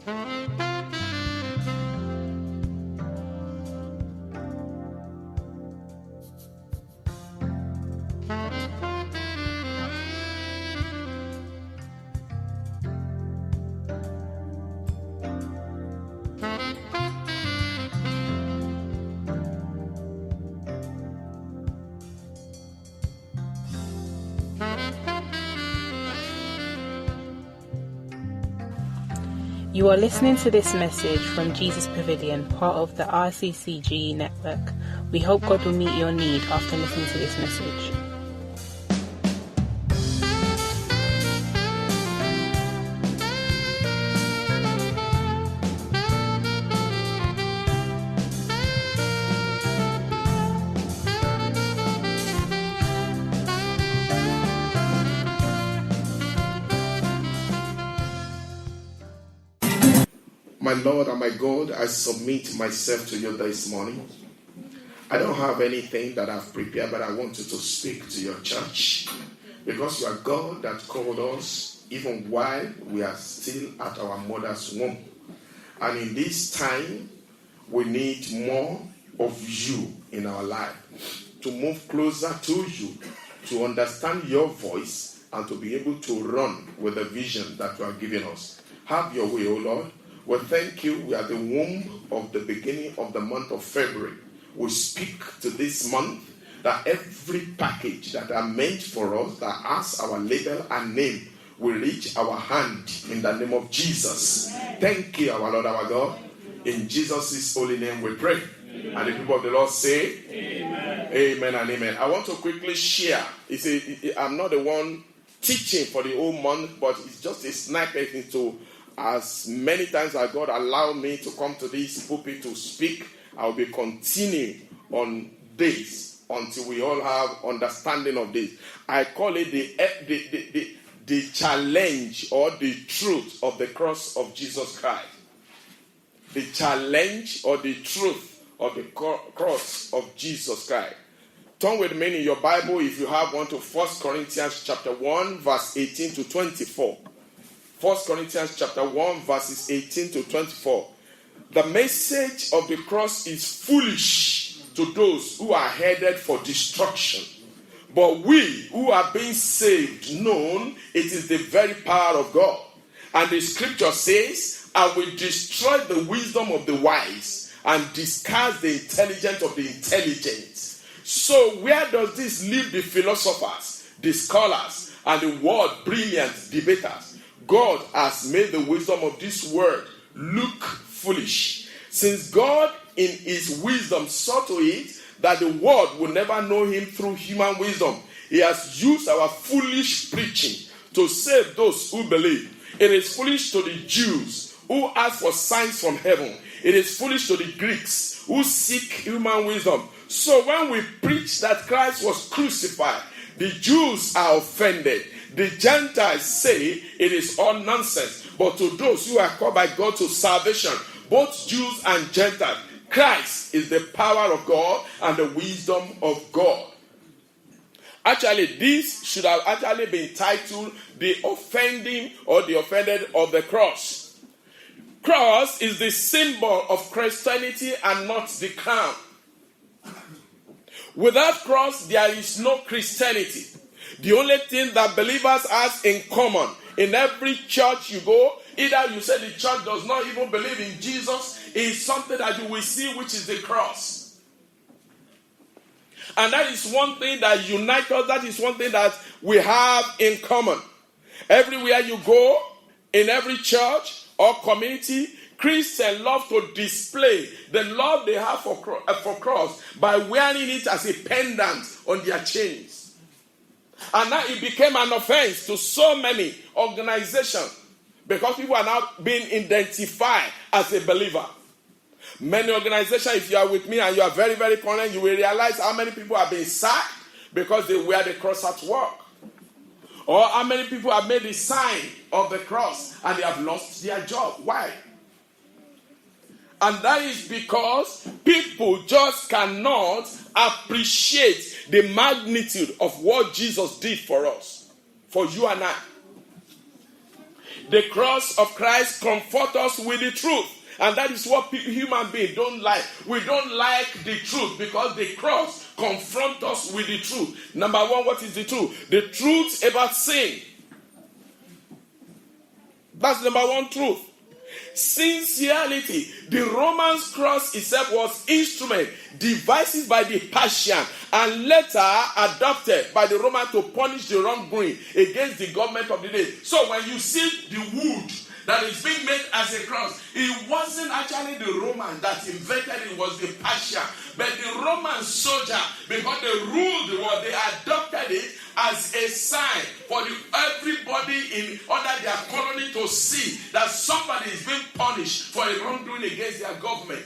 You are listening to this message from Jesus Pavilion, part of the RCCG network. We hope God will meet your need after listening to this message. My Lord and my God, I submit myself to you this morning. I don't have anything that I've prepared, but I want you to speak to your church. Because you are God that called us even while we are still at our mother's womb. And in this time, we need more of you in our life. To move closer to you, to understand your voice, and to be able to run with the vision that you are giving us. Have your way, O Lord. Well, thank you. We are the womb of the beginning of the month of February. We speak to this month that every package that are meant for us, that has our label and name, will reach our hand in the name of Jesus. Thank you, our Lord, our God. In Jesus' holy name we pray. Amen. And the people of the Lord say, Amen. Amen and amen. I want to quickly share. I'm not the one teaching for the whole month, but it's just a snippet into as many times as God allowed me to come to this pulpit to speak. I will be continuing on this until we all have understanding of this. I call it the challenge or the truth of the cross of Jesus Christ. The challenge or the truth of the cross of Jesus Christ. Turn with me in your Bible, if you have one, to 1 Corinthians chapter 1, verse 18 to 24. 1 Corinthians chapter 1, verses 18 to 24. The message of the cross is foolish to those who are headed for destruction. But we who are being saved know it is the very power of God. And the scripture says, I will destroy the wisdom of the wise and discard the intelligence of the intelligent. So where does this leave the philosophers, the scholars, and the world brilliant debaters? God has made the wisdom of this world look foolish. Since God in his wisdom saw to it that the world will never know him through human wisdom, he has used our foolish preaching to save those who believe. It is foolish to the Jews who ask for signs from heaven. It is foolish to the Greeks who seek human wisdom. So when we preach that Christ was crucified, the Jews are offended. The Gentiles say it is all nonsense. But to those who are called by God to salvation, both Jews and Gentiles, Christ is the power of God and the wisdom of God. Actually, this should have actually been titled The Offending or the Offended of the Cross. Cross is the symbol of Christianity and not the crown. Without cross, there is no Christianity. The only thing that believers have in common, in every church you go, either you say the church does not even believe in Jesus, is something that you will see, which is the cross. And that is one thing that unites us. That is one thing that we have in common. Everywhere you go, in every church or community, Christians love to display the love they have for cross by wearing it as a pendant on their chains. And now it became an offense to so many organizations because people are now being identified as a believer. Many organizations, if you are with me and you are very, very current, you will realize how many people have been sacked because they wear the cross at work. Or how many people have made the sign of the cross and they have lost their job. Why? And that is because people just cannot appreciate the magnitude of what Jesus did for us, for you and I. The cross of Christ comforts us with the truth. And that is what human beings don't like. We don't like the truth because the cross confronts us with the truth. Number one, what is the truth? The truth about sin. That's number one truth. Sincerity. The Roman cross itself was instrument devised by the Persian and later adopted by the Roman to punish the wrongdoing against the government of the day. So when you see the wood that is being made as a cross, it wasn't actually the Roman that invented it, was the Persian. But the Roman soldier, because they ruled the world, they adopted it as a sign for everybody under their colony to see that somebody is being punished for a wrongdoing against their government.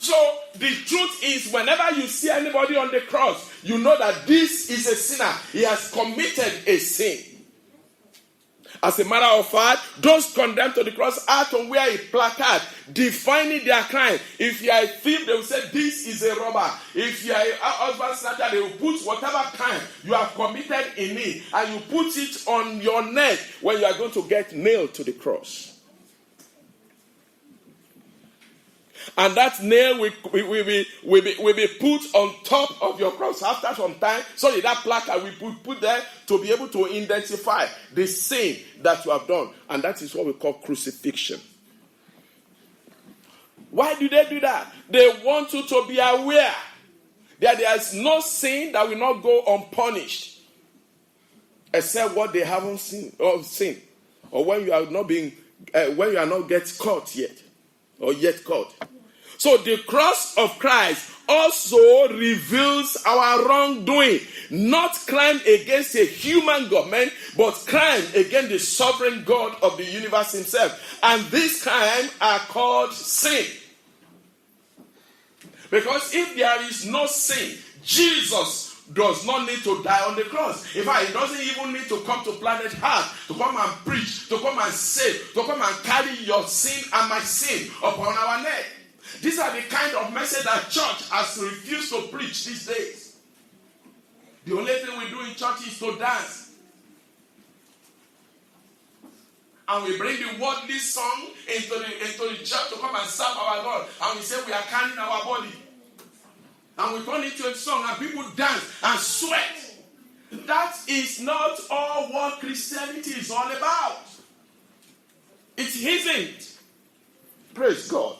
So the truth is, whenever you see anybody on the cross, you know that this is a sinner. He has committed a sin. As a matter of fact, those condemned to the cross are to wear a placard defining their crime. If you are a thief, they will say, this is a robber. If you are a husband snatcher, they will put whatever crime you have committed in it, and you put it on your neck when you are going to get nailed to the cross. And that nail will be put on top of your cross after some time, so that placard will be put there to be able to identify the sin that you have done. And that is what we call crucifixion. Why do they do that? They want you to be aware that there is no sin that will not go unpunished, except what they haven't seen, or when you are not get caught yet, or yet caught. So the cross of Christ also reveals our wrongdoing, not crime against a human government, but crime against the sovereign God of the universe himself. And these crimes are called sin. Because if there is no sin, Jesus does not need to die on the cross. In fact, he doesn't even need to come to planet Earth to come and preach, to come and save, to come and carry your sin and my sin upon our neck. These are the kind of message that church has refused to preach these days. The only thing we do in church is to dance. And we bring the worldly song into the church to come and serve our God. And we say we are carrying our body. And we turn it into a song and people dance and sweat. That is not all what Christianity is all about. It isn't. Praise God.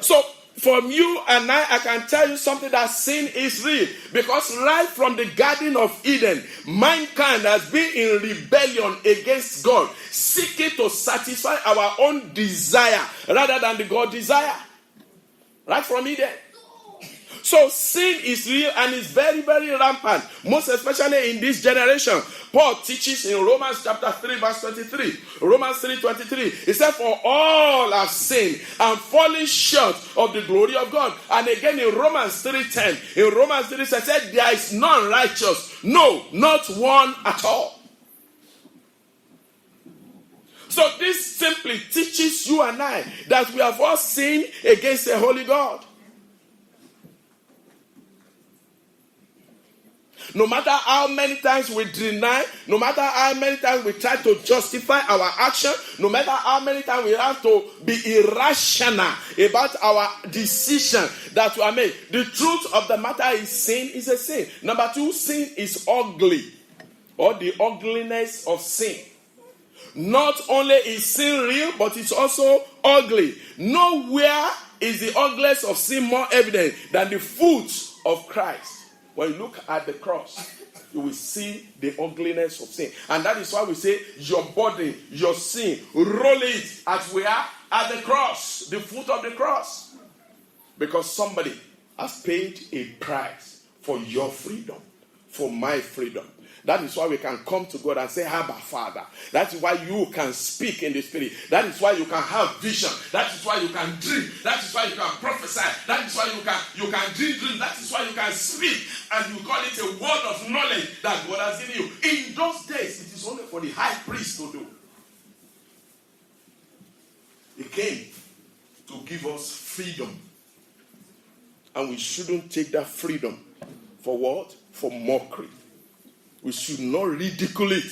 So, from you and I can tell you something, that sin is real. Because right from the Garden of Eden, mankind has been in rebellion against God, seeking to satisfy our own desire rather than the God desire. Right from Eden. So sin is real and is very, very rampant, most especially in this generation. Paul teaches in Romans chapter 3 verse 23. Romans 3:23. He said, for all have sinned and fallen short of the glory of God. And again in Romans 3:10. In Romans 3 it said, there is none righteous. No, not one at all. So this simply teaches you and I that we have all sinned against a holy God. No matter how many times we deny, no matter how many times we try to justify our action, no matter how many times we have to be irrational about our decision that we are made, the truth of the matter is sin is a sin. Number two, sin is ugly, or the ugliness of sin. Not only is sin real, but it's also ugly. Nowhere is the ugliness of sin more evident than the foot of Christ. When you look at the cross, you will see the ugliness of sin. And that is why we say, your body, your sin, roll it at where? At the cross, the foot of the cross. Because somebody has paid a price for your freedom, for my freedom. That is why we can come to God and say, Abba, Father. That is why you can speak in the Spirit. That is why you can have vision. That is why you can dream. That is why you can prophesy. That is why you can dream. That is why you can speak. And you call it a word of knowledge that God has given you. In those days, it is only for the high priest to do. He came to give us freedom. And we shouldn't take that freedom for what? For mockery. We should not ridicule it.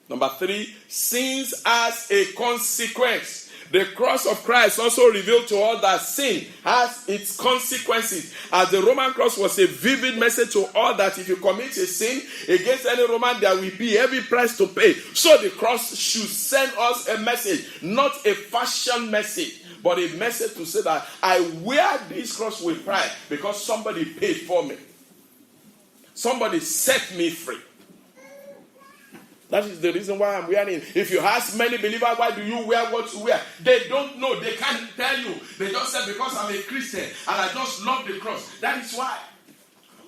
Number 3, sins as a consequence. The cross of Christ also revealed to us that sin has its consequences. As the Roman cross was a vivid message to all that if you commit a sin against any Roman, there will be heavy price to pay. So the cross should send us a message, not a fashion message, but a message to say that I wear this cross with pride because somebody paid for me. Somebody set me free. That is the reason why I'm wearing it. If you ask many believers, why do you wear what you wear? They don't know. They can't tell you. They just say, because I'm a Christian and I just love the cross. That is why.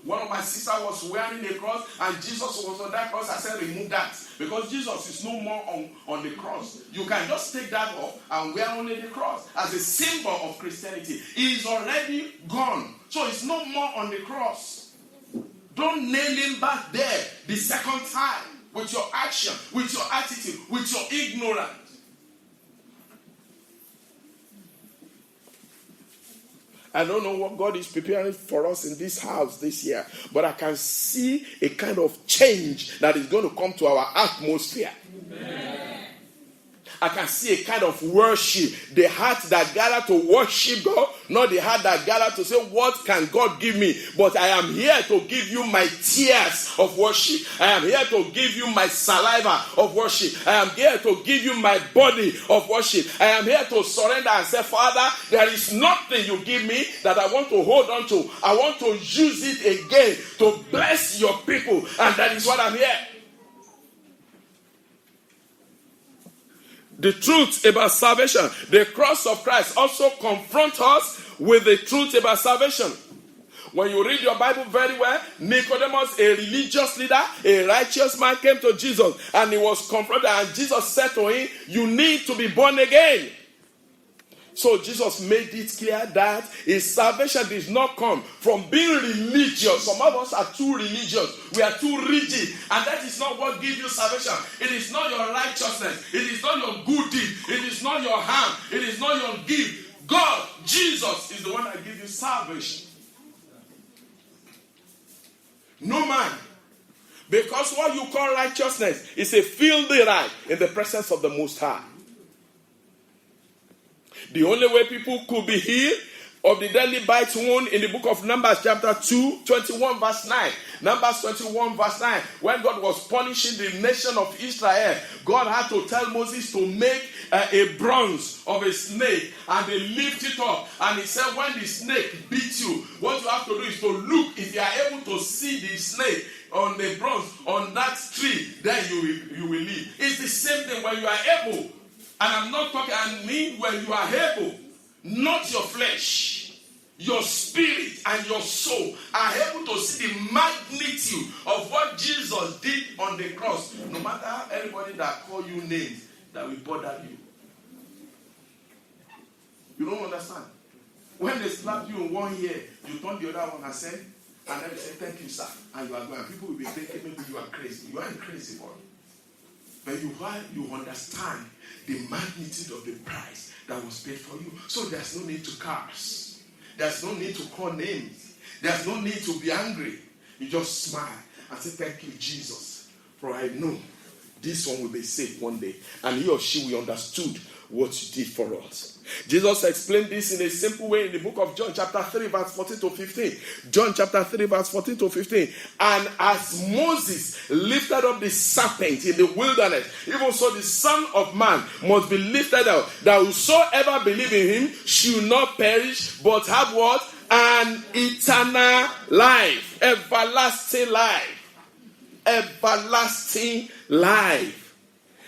One of my sisters was wearing a cross and Jesus was on that cross. I said, remove that. Because Jesus is no more on the cross. You can just take that off and wear only the cross as a symbol of Christianity. He is already gone. So it's no more on the cross. Don't nail him back there the second time. With your action, with your attitude, with your ignorance. I don't know what God is preparing for us in this house this year, but I can see a kind of change that is going to come to our atmosphere. Amen. I can see a kind of worship. The heart that gathered to worship God, not the heart that gathered to say, what can God give me? But I am here to give you my tears of worship. I am here to give you my saliva of worship. I am here to give you my body of worship. I am here to surrender and say, Father, there is nothing you give me that I want to hold on to. I want to use it again to bless your people. And that is what I'm here. The truth about salvation. The cross of Christ also confronts us with the truth about salvation. When you read your Bible very well, Nicodemus, a religious leader, a righteous man, came to Jesus and he was confronted, and Jesus said to him, you need to be born again. So Jesus made it clear that his salvation did not come from being religious. Some of us are too religious. We are too rigid. And that is not what gives you salvation. It is not your righteousness. It is not your good deed. It is not your harm. It is not your gift. God, Jesus, is the one that gives you salvation. No man. Because what you call righteousness is a filthy right in the presence of the Most High. The only way people could be healed of the deadly bite wound in the book of Numbers chapter 2, 21 verse 9. Numbers 21 verse 9. When God was punishing the nation of Israel, God had to tell Moses to make a bronze of a snake, and they lift it up. And he said, when the snake beats you, what you have to do is to look. If you are able to see the snake on the bronze, on that tree, then you will live. It's the same thing when you are able. And I'm not talking, I mean when you are able, not your flesh, your spirit and your soul are able to see the magnitude of what Jesus did on the cross. No matter anybody that call you names that will bother you. You don't understand. When they slap you in one ear, you turn the other one and say, and then you say, thank you, sir. And you are going. People will be thinking maybe you are crazy. You aren't crazy, boy. But you understand the magnitude of the price that was paid for you. So there's no need to curse. There's no need to call names. There's no need to be angry. You just smile and say, thank you, Jesus. For I know this one will be saved one day. And he or she will understood what you did for us. Jesus explained this in a simple way in the book of John chapter 3 verse 14 to 15. John chapter 3 verse 14 to 15. And as Moses lifted up the serpent in the wilderness, even so the Son of Man must be lifted up, that whosoever believe in him should not perish, but have what? An eternal life. Everlasting life. Everlasting life.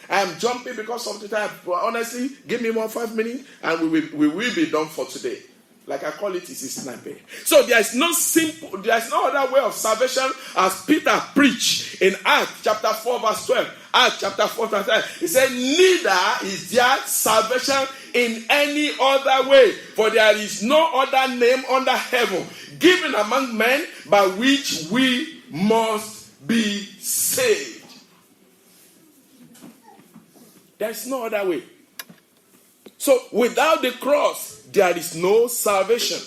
I am jumping because of the time. But honestly, give me more 5 minutes and we will be done for today. Like I call it, it's a sniper. So there is no other way of salvation as Peter preached in Acts chapter 4 verse 12. Acts chapter 4 verse 12. He said, neither is there salvation in any other way, for there is no other name under heaven given among men by which we must be saved. There's no other way. So without the cross, there is no salvation.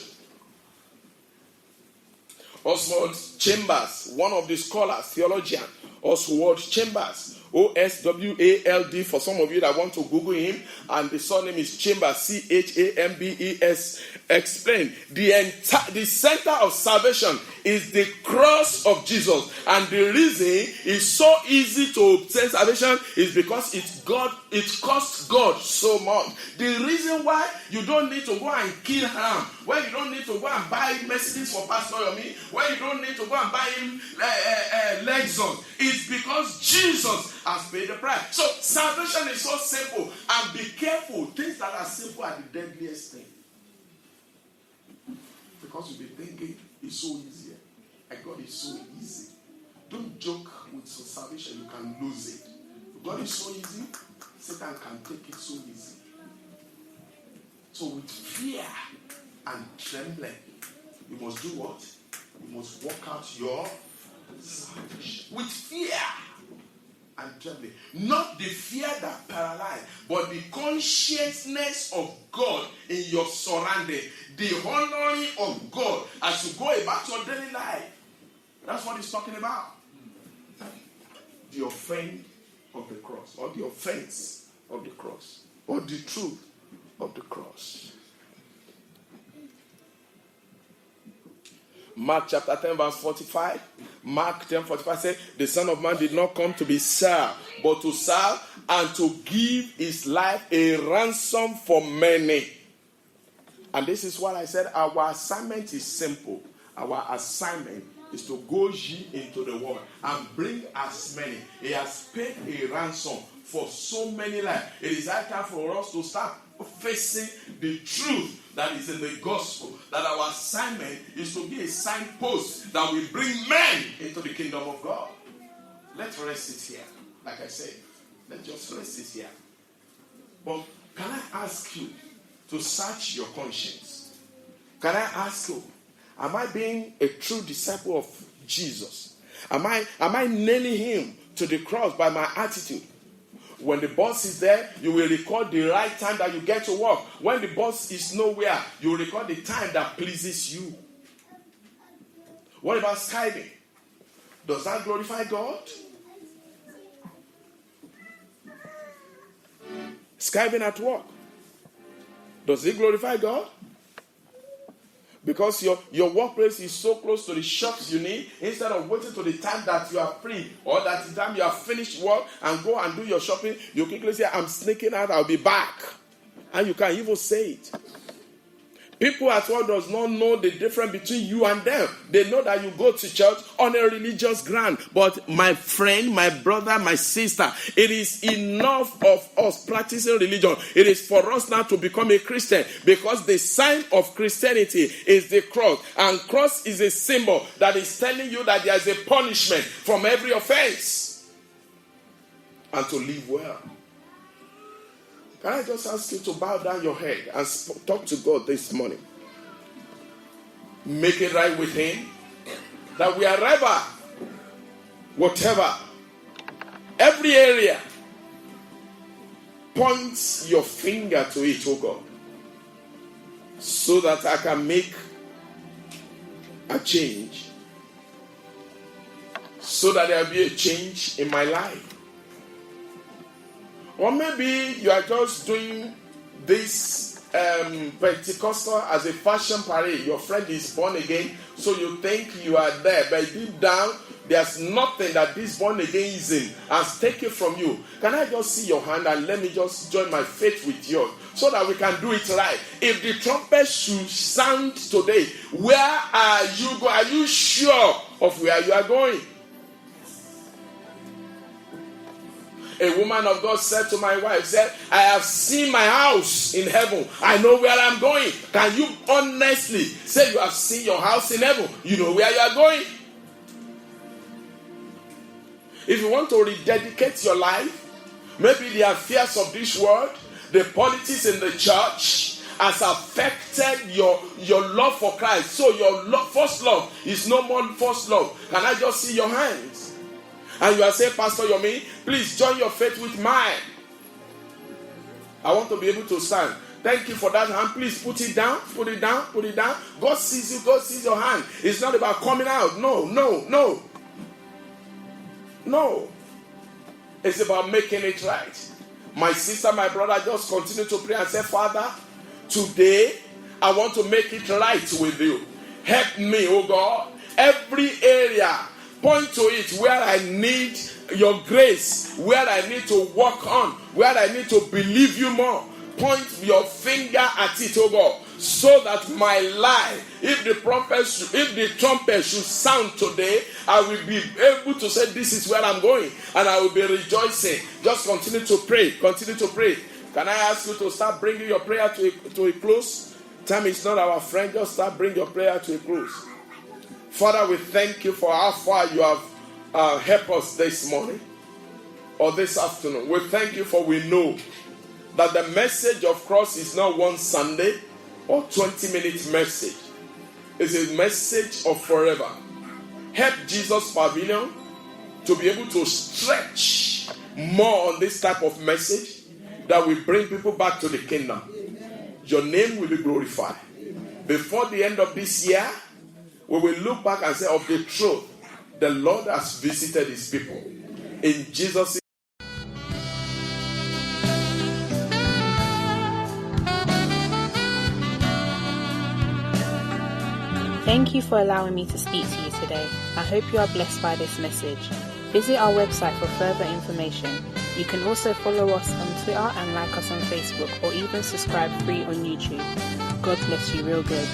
Oswald Chambers, one of the scholars, theologian, Oswald Chambers, Oswald. For some of you that want to Google him, and the surname is Chambers, Chambes. Explain the center of salvation is the cross of Jesus, and the reason it's so easy to obtain salvation is because it costs God so much. The reason why you don't need to go and kill Ham, when you don't need to go and buy Mercedes for Pastor Yomi, when you don't need to go and buy him Lexus, is because Jesus has paid the price. So salvation is so simple, and be careful. Things that are simple are the deadliest thing. Because you'll be thinking it's so easy. And God is so easy. Don't joke with salvation, you can lose it. God is so easy, Satan can take it so easy. So with fear and trembling, you must do what? You must work out your salvation. With fear and trembling. Not the fear that paralyzes, but the consciousness of God in your surrounding. The honoring of God as you go about your daily life. That's what he's talking about. The offense of the cross, or the offense of the cross, or the truth of the cross. Mark chapter 10 verse 45. Mark 10:45 says, the Son of Man did not come to be served, but to serve and to give his life a ransom for many. And this is what I said, our assignment is simple. Our assignment is to go ye into the world and bring as many. He has paid a ransom for so many lives. It is high time for us to start facing the truth that is in the gospel. That our assignment is to be a signpost that will bring men into the kingdom of God. Let's rest it here. Like I said, let's just rest it here. But can I ask you to search your conscience? Can I ask you, am I being a true disciple of Jesus? Am I nailing him to the cross by my attitude? When the boss is there, you will record the right time that you get to work. When the boss is nowhere, you will record the time that pleases you. What about Skyping? Does that glorify God? Skyping at work, does it glorify God? Because your workplace is so close to the shops you need, instead of waiting to the time that you are free or that the time you have finished work and go and do your shopping, you quickly say, I'm sneaking out, I'll be back. And you can even say it. People at work does not know the difference between you and them. They know that you go to church on a religious ground. But my friend, my brother, my sister, it is enough of us practicing religion. It is for us now to become a Christian, because the sign of Christianity is the cross. And cross is a symbol that is telling you that there is a punishment from every offense. And to live well. Can I just ask you to bow down your head and talk to God this morning? Make it right with him. That wherever, whatever, every area, point your finger to it, oh God. So that I can make a change. So that there will be a change in my life. Or maybe you are just doing this Pentecostal as a fashion parade. Your friend is born again, so you think you are there. But deep down, there's nothing that this born againism has taken from you. Can I just see your hand and let me just join my faith with yours so that we can do it right? If the trumpet should sound today, where are you going? Are you sure of where you are going? A woman of God said to my wife, said, I have seen my house in heaven. I know where I'm going. Can you honestly say you have seen your house in heaven? You know where you are going? If you want to rededicate your life, maybe the affairs of this world, the politics in the church has affected your love for Christ. So your first love is no more first love. Can I just see your hands? And you are saying, Pastor Yomi, please join your faith with mine. I want to be able to stand. Thank you for that hand. Please put it down, put it down, put it down. God sees you, God sees your hand. It's not about coming out. No. It's about making it right. My sister, my brother, just continue to pray and say, Father, today I want to make it right with you. Help me, oh God. Every area, point to it where I need your grace, where I need to work on, where I need to believe you more. Point your finger at it, oh God, so that my life, if the trumpet should sound today, I will be able to say, this is where I'm going, and I will be rejoicing. Just continue to pray. Continue to pray. Can I ask you to start bringing your prayer to a close? Time is not our friend. Just start bringing your prayer to a close. Father, we thank you for how far you have helped us this morning or this afternoon. We thank you for we know that the message of cross is not one Sunday or 20-minute message. It's a message of forever. Help Jesus Pavilion to be able to stretch more on this type of message that will bring people back to the kingdom. Your name will be glorified. Before the end of this year, we will look back and say, of the truth, the Lord has visited his people. In Jesus' name. Thank you for allowing me to speak to you today. I hope you are blessed by this message. Visit our website for further information. You can also follow us on Twitter and like us on Facebook, or even subscribe free on YouTube. God bless you real good.